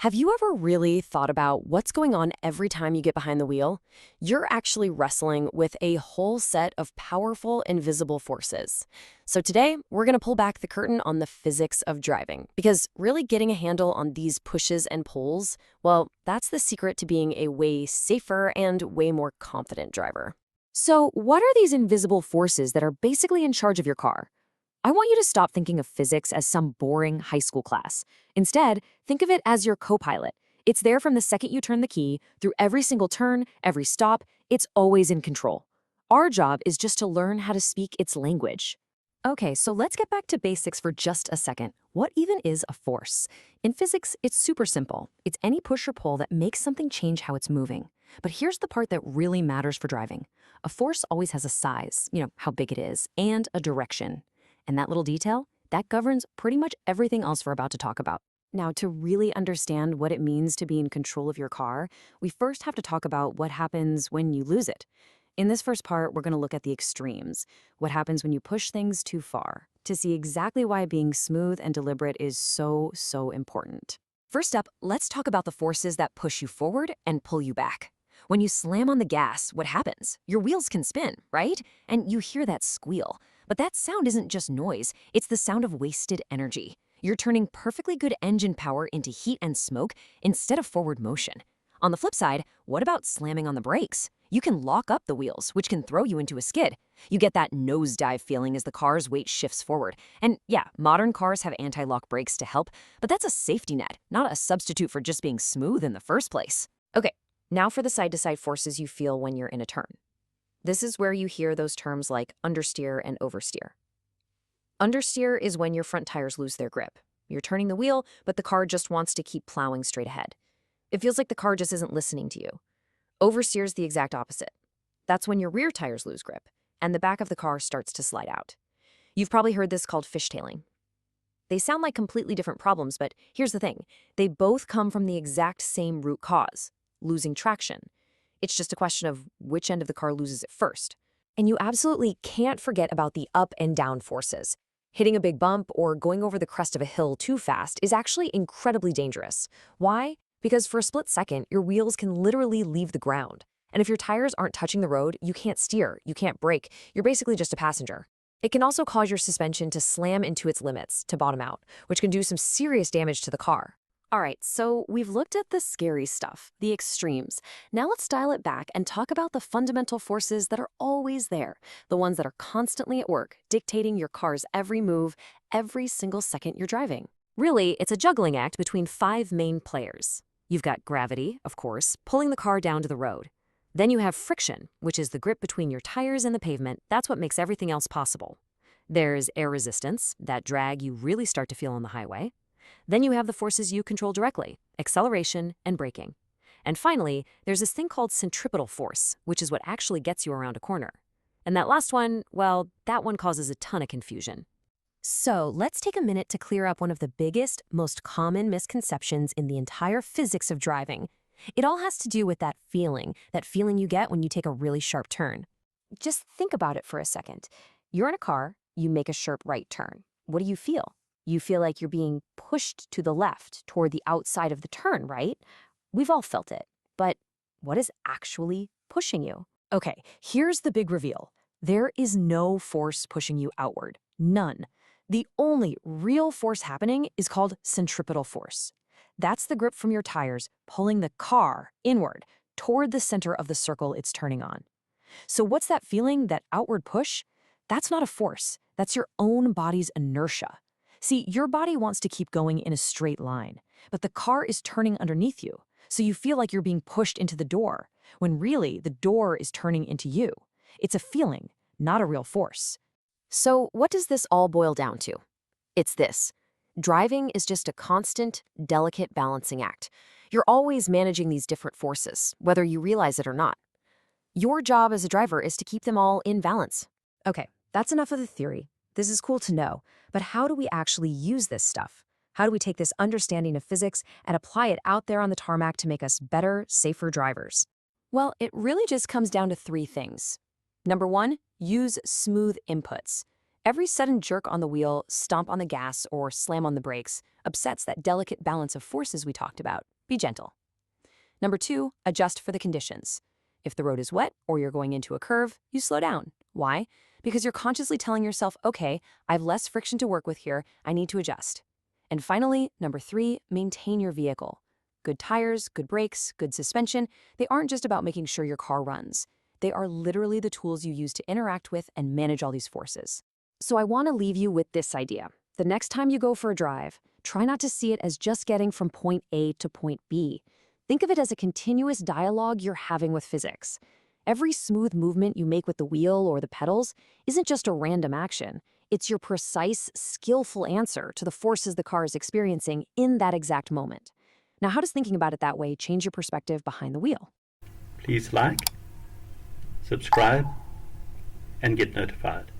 Have you ever really thought about what's going on every time you get behind the wheel? You're actually wrestling with a whole set of powerful, invisible forces. So today, we're going to pull back the curtain on the physics of driving, because really getting a handle on these pushes and pulls, well, that's the secret to being a way safer and way more confident driver. So, what are these invisible forces that are basically in charge of your car? I want you to stop thinking of physics as some boring high school class. Instead, think of it as your co-pilot. It's there from the second you turn the key, through every single turn, every stop, it's always in control. Our job is just to learn how to speak its language. Okay, so let's get back to basics for just a second. What even is a force? In physics, it's super simple. It's any push or pull that makes something change how it's moving. But here's the part that really matters for driving. A force always has a size, how big it is, and a direction. And that little detail, that governs pretty much everything else we're about to talk about. Now, to really understand what it means to be in control of your car, we first have to talk about what happens when you lose it. In this first part, we're going to look at the extremes, what happens when you push things too far, to see exactly why being smooth and deliberate is so important. First up, let's talk about the forces that push you forward and pull you back. When you slam on the gas, what happens? Your wheels can spin, right? And you hear that squeal. But that sound isn't just noise, it's the sound of wasted energy. You're turning perfectly good engine power into heat and smoke instead of forward motion. On the flip side, what about slamming on the brakes? You can lock up the wheels, which can throw you into a skid. You get that nosedive feeling as the car's weight shifts forward. And yeah, modern cars have anti-lock brakes to help, but that's a safety net, not a substitute for just being smooth in the first place. Okay, now for the side-to-side forces you feel when you're in a turn. This is where you hear those terms like understeer and oversteer. Understeer is when your front tires lose their grip. You're turning the wheel, but the car just wants to keep plowing straight ahead. It feels like the car just isn't listening to you. Oversteer is the exact opposite. That's when your rear tires lose grip, and the back of the car starts to slide out. You've probably heard this called fishtailing. They sound like completely different problems, but here's the thing. They both come from the exact same root cause, losing traction. It's just a question of which end of the car loses it first. And you absolutely can't forget about the up and down forces. Hitting a big bump or going over the crest of a hill too fast is actually incredibly dangerous. Why? Because for a split second, your wheels can literally leave the ground. And if your tires aren't touching the road, you can't steer, you can't brake, you're basically just a passenger. It can also cause your suspension to slam into its limits, to bottom out, which can do some serious damage to the car. All right, so we've looked at the scary stuff, the extremes. Now let's dial it back and talk about the fundamental forces that are always there, the ones that are constantly at work, dictating your car's every move, every single second you're driving. Really, it's a juggling act between 5 main players. You've got gravity, of course, pulling the car down to the road. Then you have friction, which is the grip between your tires and the pavement. That's what makes everything else possible. There's air resistance, that drag you really start to feel on the highway. Then you have the forces you control directly, acceleration and braking. And finally, there's this thing called centripetal force, which is what actually gets you around a corner. And that last one, well, that one causes a ton of confusion. So let's take a minute to clear up one of the biggest, most common misconceptions in the entire physics of driving. It all has to do with that feeling you get when you take a really sharp turn. Just think about it for a second. You're in a car, you make a sharp right turn. What do you feel? You feel like you're being pushed to the left, toward the outside of the turn, right? We've all felt it. But what is actually pushing you? Okay, here's the big reveal. There is no force pushing you outward. None. The only real force happening is called centripetal force. That's the grip from your tires pulling the car inward, toward the center of the circle it's turning on. So what's that feeling, that outward push? That's not a force. That's your own body's inertia. See, your body wants to keep going in a straight line, but the car is turning underneath you, so you feel like you're being pushed into the door, when really the door is turning into you. It's a feeling, not a real force. So what does this all boil down to? It's this. Driving is just a constant, delicate balancing act. You're always managing these different forces, whether you realize it or not. Your job as a driver is to keep them all in balance. Okay, that's enough of the theory. This is cool to know, but how do we actually use this stuff? How do we take this understanding of physics and apply it out there on the tarmac to make us better, safer drivers? Well, it really just comes down to 3 things. Number 1, use smooth inputs. Every sudden jerk on the wheel, stomp on the gas, or slam on the brakes upsets that delicate balance of forces we talked about. Be gentle. Number 2, adjust for the conditions. If the road is wet or you're going into a curve, you slow down. Why? Because you're consciously telling yourself, okay, I have less friction to work with here, I need to adjust. And finally, number 3, maintain your vehicle. Good tires, good brakes, good suspension, they aren't just about making sure your car runs. They are literally the tools you use to interact with and manage all these forces. So I want to leave you with this idea. The next time you go for a drive, try not to see it as just getting from point A to point B. Think of it as a continuous dialogue you're having with physics. Every smooth movement you make with the wheel or the pedals isn't just a random action. It's your precise, skillful answer to the forces the car is experiencing in that exact moment. Now, how does thinking about it that way change your perspective behind the wheel? Please like, subscribe, and get notified.